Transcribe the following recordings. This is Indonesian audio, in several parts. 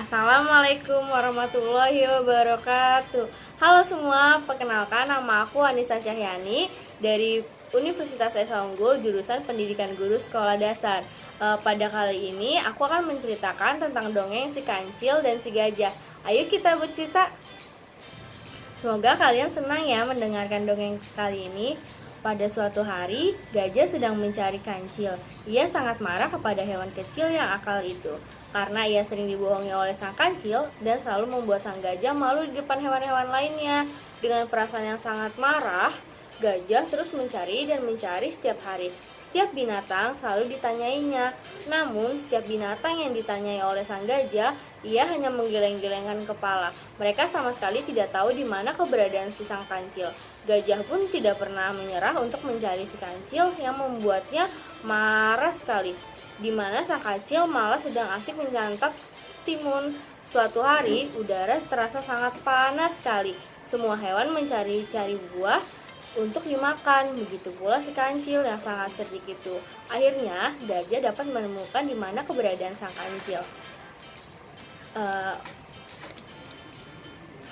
Assalamualaikum warahmatullahi wabarakatuh. Halo semua, perkenalkan nama aku Anissa Syahyani dari Universitas Esa Unggul jurusan Pendidikan Guru Sekolah Dasar. Pada kali ini aku akan menceritakan tentang dongeng si kancil dan si gajah. Ayo kita bercerita. Semoga kalian senang ya mendengarkan dongeng kali ini. Pada suatu hari, gajah sedang mencari kancil. Ia sangat marah kepada hewan kecil yang akal itu, karena ia sering dibohongi oleh sang kancil dan selalu membuat sang gajah malu di depan hewan-hewan lainnya. Dengan perasaan yang sangat marah, gajah terus mencari dan mencari setiap hari. Setiap binatang selalu ditanyainya. Namun, setiap binatang yang ditanyai oleh sang gajah, ia hanya menggeleng-gelengkan kepala. Mereka sama sekali tidak tahu di mana keberadaan si sang kancil. Gajah pun tidak pernah menyerah untuk mencari si kancil yang membuatnya marah sekali. Di mana sang kancil malah sedang asik menyantap timun. Suatu hari, udara terasa sangat panas sekali. Semua hewan mencari-cari buah untuk dimakan, begitu pula si kancil yang sangat cerdik itu. Akhirnya, gajah dapat menemukan di mana keberadaan sang kancil.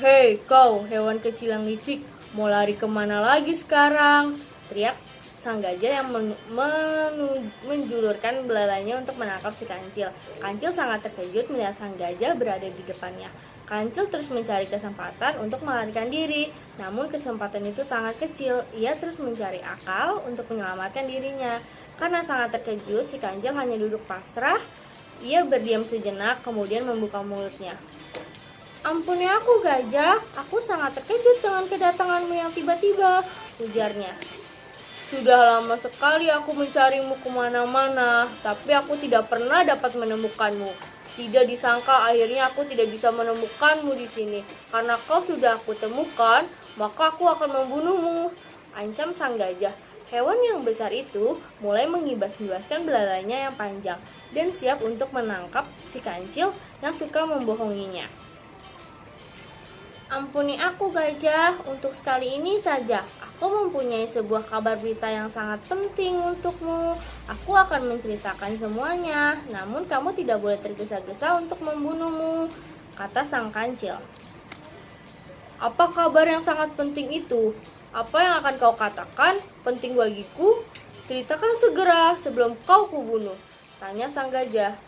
Hei kau, hewan kecil yang licik, mau lari kemana lagi sekarang? Teriak sang gajah yang menjulurkan belalainya untuk menangkap si kancil. Kancil sangat terkejut melihat sang gajah berada di depannya. Kancil terus mencari kesempatan untuk melarikan diri, namun kesempatan itu sangat kecil. Ia terus mencari akal untuk menyelamatkan dirinya. Karena sangat terkejut, si kancil hanya duduk pasrah. Ia berdiam sejenak, kemudian membuka mulutnya. Ampuni aku gajah, aku sangat terkejut dengan kedatanganmu yang tiba-tiba, ujarnya. Sudah lama sekali aku mencarimu kemana-mana, tapi aku tidak pernah dapat menemukanmu. Tidak disangka akhirnya aku tidak bisa menemukanmu di sini. Karena kau sudah aku temukan, maka aku akan membunuhmu, ancam sang gajah. Hewan yang besar itu mulai mengibas-ibaskan belalainya yang panjang dan siap untuk menangkap si kancil yang suka membohonginya. Ampuni aku gajah, untuk sekali ini saja. Aku mempunyai sebuah kabar berita yang sangat penting untukmu. Aku akan menceritakan semuanya, namun kamu tidak boleh tergesa-gesa untuk membunuhmu, kata sang kancil. Apa kabar yang sangat penting itu? Apa yang akan kau katakan? Penting bagiku? Ceritakan segera sebelum kau kubunuh, tanya sang gajah.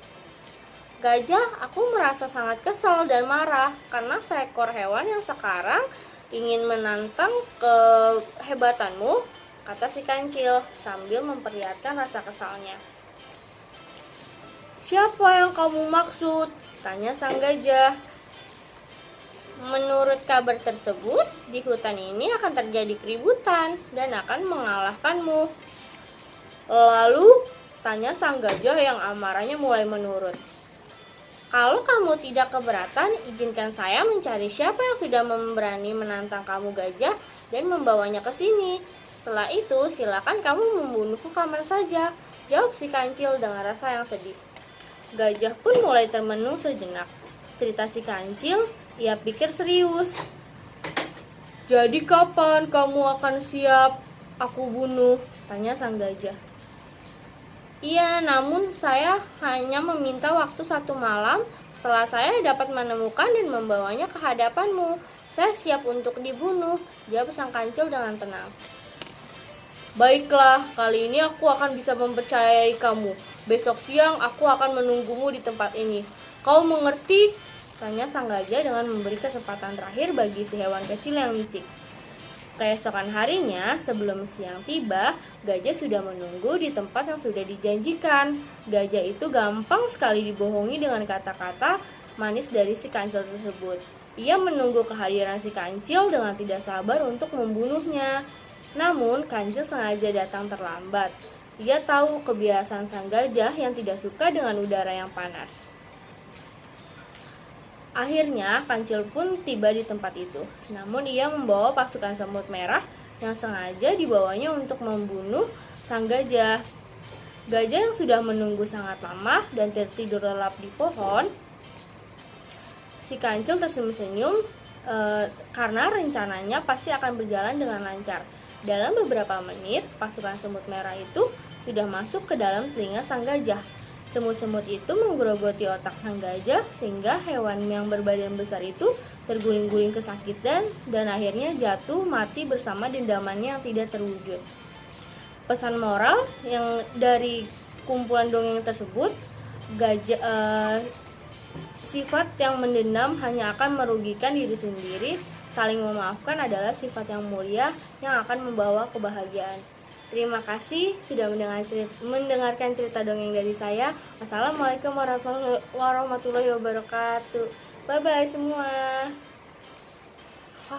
Gajah, aku merasa sangat kesal dan marah karena seekor hewan yang sekarang ingin menantang kehebatanmu, kata si kancil sambil memperlihatkan rasa kesalnya. Siapa yang kamu maksud? Tanya sang gajah. Menurut kabar tersebut, di hutan ini akan terjadi keributan dan akan mengalahkanmu. Lalu, tanya sang gajah yang amarahnya mulai menurun. Kalau kamu tidak keberatan, izinkan saya mencari siapa yang sudah berani menantang kamu gajah dan membawanya ke sini. Setelah itu, silakan kamu membunuhku kapan saja, jawab si kancil dengan rasa yang sedih. Gajah pun mulai termenung sejenak. Cerita si kancil, ia pikir serius. Jadi kapan kamu akan siap aku bunuh? Tanya sang gajah. Iya, namun saya hanya meminta waktu 1 malam. Setelah saya dapat menemukan dan membawanya ke hadapanmu, saya siap untuk dibunuh, jawab sang kancil dengan tenang. Baiklah, kali ini aku akan bisa mempercayai kamu. Besok siang aku akan menunggumu di tempat ini. Kau mengerti? Tanya sang gajah dengan memberi kesempatan terakhir bagi si hewan kecil yang licik. Keesokan harinya, sebelum siang tiba, gajah sudah menunggu di tempat yang sudah dijanjikan. Gajah itu gampang sekali dibohongi dengan kata-kata manis dari si kancil tersebut. Ia menunggu kehadiran si kancil dengan tidak sabar untuk membunuhnya. Namun, kancil sengaja datang terlambat. Ia tahu kebiasaan sang gajah yang tidak suka dengan udara yang panas. Akhirnya, kancil pun tiba di tempat itu. Namun ia membawa pasukan semut merah yang sengaja dibawanya untuk membunuh sang gajah. Gajah yang sudah menunggu sangat lama dan tertidur lelap di pohon. Si kancil tersenyum-senyum karena rencananya pasti akan berjalan dengan lancar. Dalam beberapa menit, pasukan semut merah itu sudah masuk ke dalam telinga sang gajah. Semut-semut itu menggerogoti otak sang gajah sehingga hewan yang berbadan besar itu terguling-guling kesakitan dan akhirnya jatuh mati bersama dendamannya yang tidak terwujud. Pesan moral yang dari kumpulan dongeng tersebut, sifat yang mendendam hanya akan merugikan diri sendiri. Saling memaafkan adalah sifat yang mulia yang akan membawa kebahagiaan. Terima kasih sudah mendengarkan cerita dongeng dari saya. Wassalamualaikum warahmatullahi wabarakatuh. Bye bye semua.